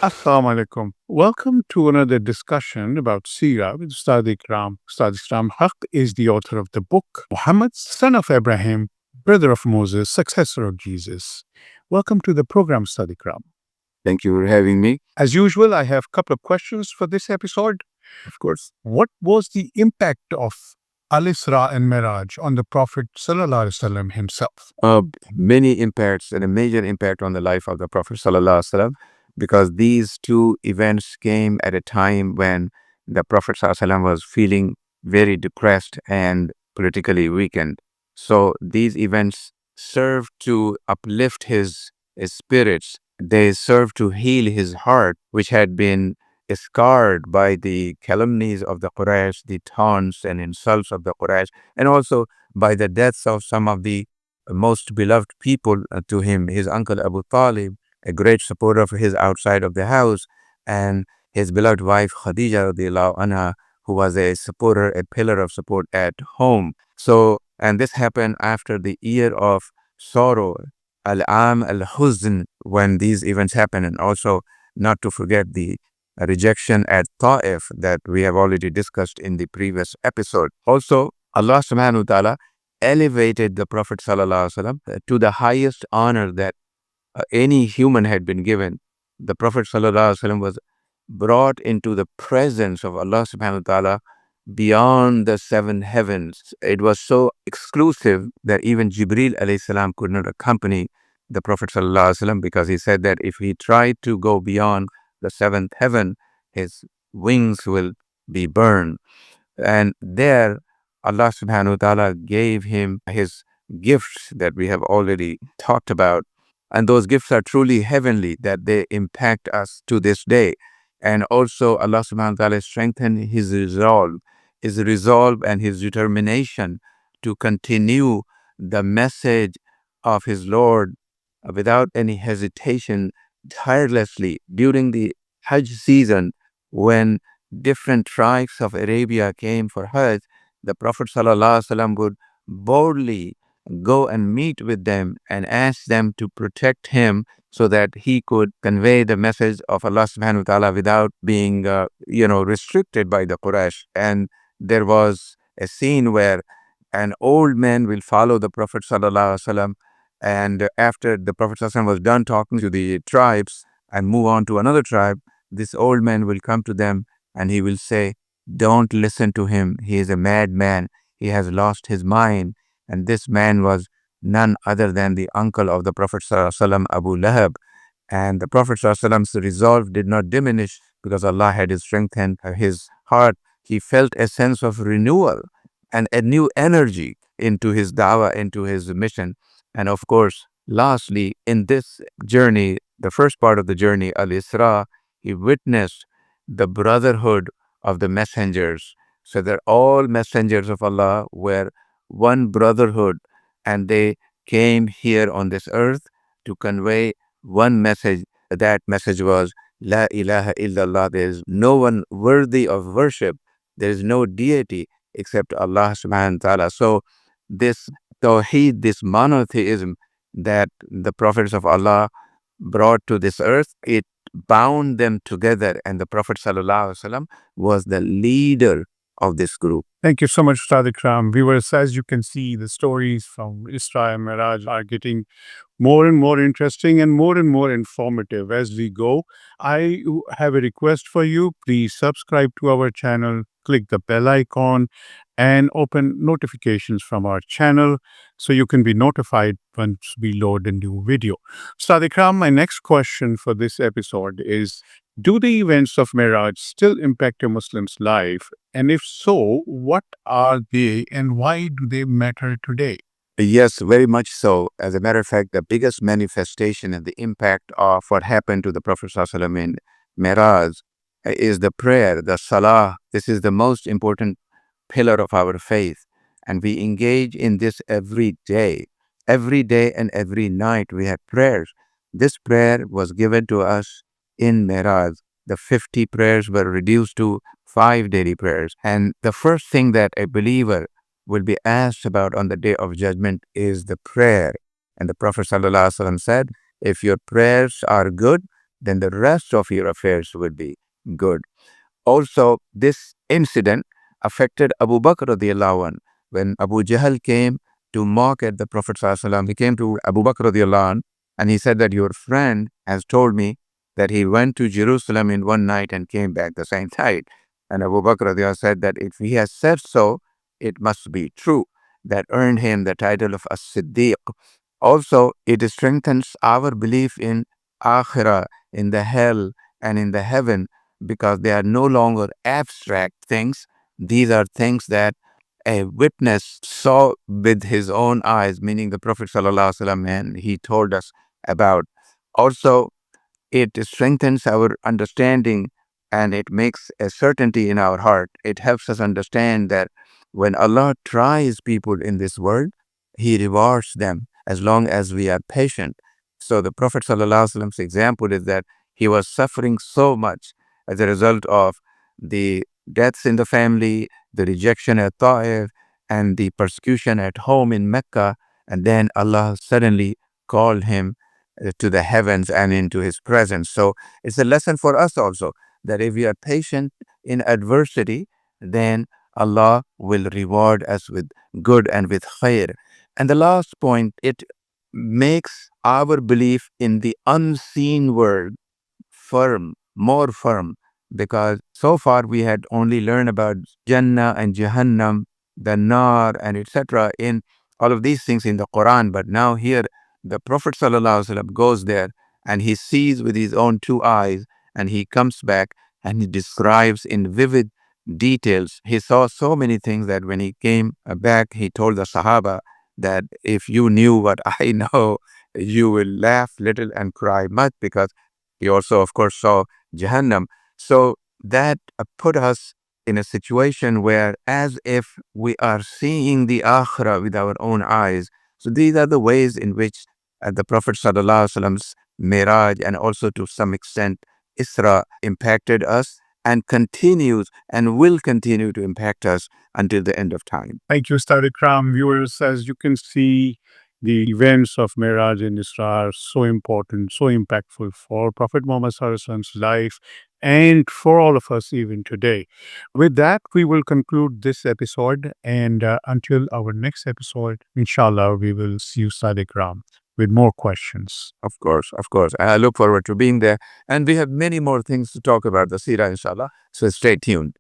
Assalamu alaikum. Welcome to another discussion about Sira with Ustad Ikram. Ustad Ikram Haq is the author of the book Muhammad, son of Abraham, brother of Moses, successor of Jesus. Welcome to the program, Ustad Ikram. Thank you for having me. As usual, I have a couple of questions for this episode. Of course. What was the impact of Isra and Mi'raj on the Prophet Sallallahu Alaihi Wasallam himself? Many impacts and a major impact on the life of the Prophet Sallallahu Alaihi Wasallam, because these two events came at a time when the Prophet Sallallahu Alaihi Wasallam was feeling very depressed and politically weakened. So these events served to uplift his spirits. They served to heal his heart, which had been scarred by the calumnies of the Quraysh, the taunts and insults of the Quraysh, and also by the deaths of some of the most beloved people to him, his uncle Abu Talib, a great supporter of his outside of the house, and his beloved wife Khadija radiallahu anha, who was a supporter, a pillar of support at home. So, and this happened after the year of sorrow, al-am al-huzn, when these events happened, and also not to forget the rejection at Ta'if that we have already discussed in the previous episode. Also, Allah subhanahu wa ta'ala elevated the Prophet sallallahu alaihi wasallam to the highest honor that any human had been given. The Prophet sallallahu alaihi wasallam was brought into the presence of Allah subhanahu wa ta'ala beyond the seven heavens. It was so exclusive that even Jibreel alayhi salam could not accompany the Prophet sallallahu alaihi wasallam, because he said that if he tried to go beyond the seventh heaven, his wings will be burned. And there, Allah subhanahu wa ta'ala gave him his gifts that we have already talked about. And those gifts are truly heavenly, that they impact us to this day. And also Allah subhanahu wa ta'ala strengthened his resolve and his determination to continue the message of his Lord without any hesitation, tirelessly during the Hajj season, when different tribes of Arabia came for Hajj. The Prophet ﷺ would boldly go and meet with them and ask them to protect him so that he could convey the message of Allah subhanahu wa ta'ala without being, restricted by the Quraysh. And there was a scene where an old man will follow the Prophet ﷺ, and after the Prophet ﷺ was done talking to the tribes and move on to another tribe, this old man will come to them and he will say, "Don't listen to him. He is a madman. He has lost his mind." And this man was none other than the uncle of the Prophet ﷺ, Abu Lahab. And the Prophet ﷺ's resolve did not diminish because Allah had strengthened his heart. He felt a sense of renewal and a new energy into his dawah, into his mission. And of course, lastly, in this journey, the first part of the journey, Al-Isra, he witnessed the brotherhood of the messengers. So that all messengers of Allah were one brotherhood, and they came here on this earth to convey one message. That message was, La ilaha illallah. There is no one worthy of worship. There is no deity except Allah subhanahu wa ta'ala. So this Tawheed, this monotheism that the prophets of Allah brought to this earth, it bound them together, and the Prophet sallallahu alaihi wasallam was the leader of this group. Thank you so much, Ustad Ikram. Viewers, as you can see, the stories from Isra and Mi'raj are getting more and more interesting and more informative as we go. I have a request for you. Please subscribe to our channel, click the bell icon, and open notifications from our channel so you can be notified once we load a new video. Ustad Ikram, my next question for this episode is, do the events of Miraj still impact a Muslim's life? And if so, what are they and why do they matter today? Yes, very much so. As a matter of fact, the biggest manifestation and the impact of what happened to the Prophet ﷺ in Miraj is the prayer, the salah. This is the most important pillar of our faith. And we engage in this every day. Every day and every night we have prayers. This prayer was given to us in Miraj. The 50 prayers were reduced to 5 daily prayers. And the first thing that a believer will be asked about on the day of judgment is the prayer. And the Prophet ﷺ said, if your prayers are good, then the rest of your affairs will be good. Also, this incident affected Abu Bakr radiallahu anh. When Abu Jahl came to mock at the Prophet sallallahu alaihi wasallam, he came to Abu Bakr radiallahu anh, and he said that your friend has told me that he went to Jerusalem in one night and came back the same night. And Abu Bakr radiallahu anh said that if he has said so, it must be true. That earned him the title of As-Siddiq. Also, it strengthens our belief in Akhirah, in the hell and in the heaven, because they are no longer abstract things. These are things that a witness saw with his own eyes, meaning the Prophet Sallallahu Alaihi Wasallam, and he told us about. Also, it strengthens our understanding and it makes a certainty in our heart. It helps us understand that when Allah tries people in this world, He rewards them as long as we are patient. So the Prophet ﷺ's example is that he was suffering so much as a result of the deaths in the family, the rejection at Ta'if, and the persecution at home in Mecca. And then Allah suddenly called him to the heavens and into his presence. So it's a lesson for us also that if we are patient in adversity, then Allah will reward us with good and with khair. And the last point, it makes our belief in the unseen world firm, more firm, because so far we had only learned about Jannah and Jahannam, the Nar, and etc. in all of these things in the Quran. But now here, the Prophet ﷺ goes there and he sees with his own two eyes, and he comes back and he describes in vivid details. He saw so many things that when he came back, he told the Sahaba that if you knew what I know, you will laugh little and cry much, because he also, of course, saw Jahannam. So that put us in a situation where, as if we are seeing the Akhirah with our own eyes. So these are the ways in which the Prophet ﷺ's Mi'raj and also to some extent Isra impacted us and continues and will continue to impact us until the end of time. Thank you, Ustad Ikram. Viewers, as you can see, the events of Miraj and Isra are so important, so impactful for Prophet Muhammad Sallallahu Alaihi Wasallam's life and for all of us even today. With that, we will conclude this episode. And until our next episode, inshallah, we will see you, Ustad Ikram, with more questions. Of course, of course. I look forward to being there. And we have many more things to talk about the Sira, inshallah. So stay tuned.